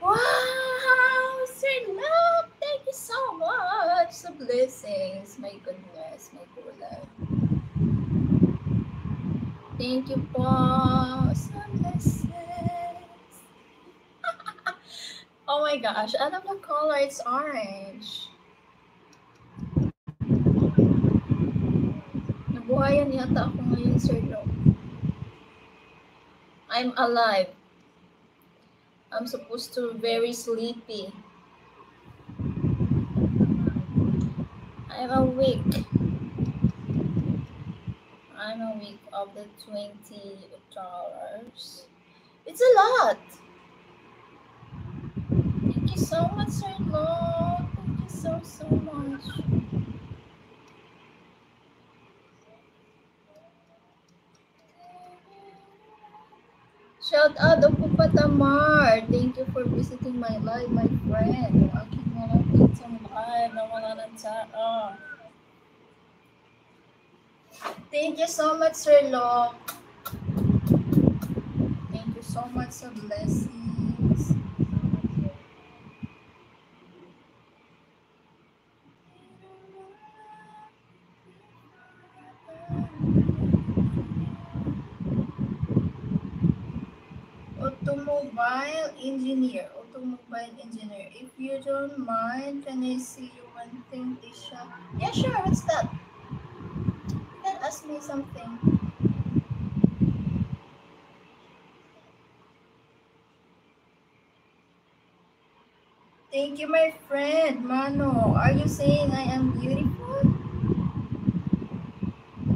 Wow, Sir Love, thank you so much. The blessings. My goodness, my gulay. Thank you po. Sa blessings. Oh my gosh, I love the color. It's orange. Nabuhayan yata ako ngayon, Sir Love. I'm alive. I'm supposed to be very sleepy. I'm awake. I'm awake of the $20. It's a lot. Thank you so much, Sir Lord. Thank you so much. Shout out Opo Patamar. Thank you for visiting my live, my friend. Yung aking walang pizza live na wala ng tao. Thank you so much, Sir Lo. Thank you so much sa blessings. Automobile engineer. If you don't mind, can I see you one thing, Tisha? Yeah, sure. What's that? You can ask me something. Thank you, my friend, Mano. Are you saying I am beautiful?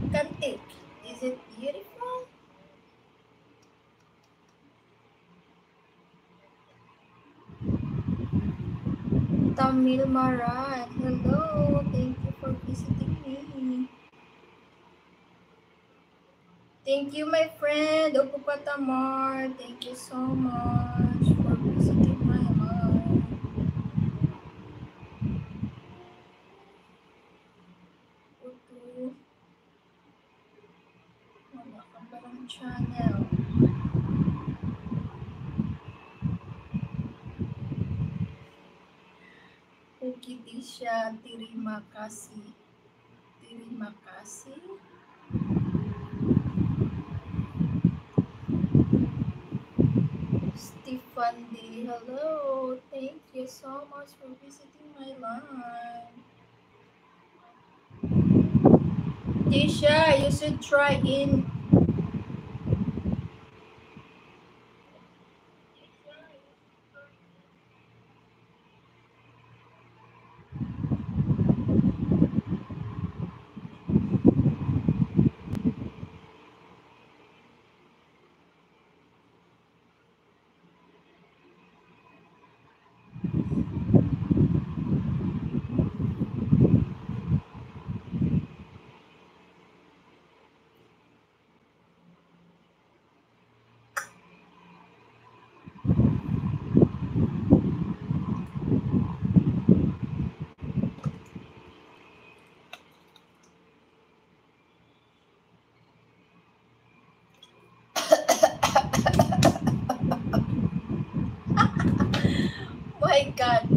Kantik. Is it beautiful? Tamil Maran. Hello. Thank you for visiting me. Thank you, my friend, Opo Patamar. Thank you so much for visiting my life. Wala ka palang channel. Ukitisha, terima kasih. Terima kasih. Stefan D. Hello. Thank you so much for visiting my live. Tisha, you should try in. My God.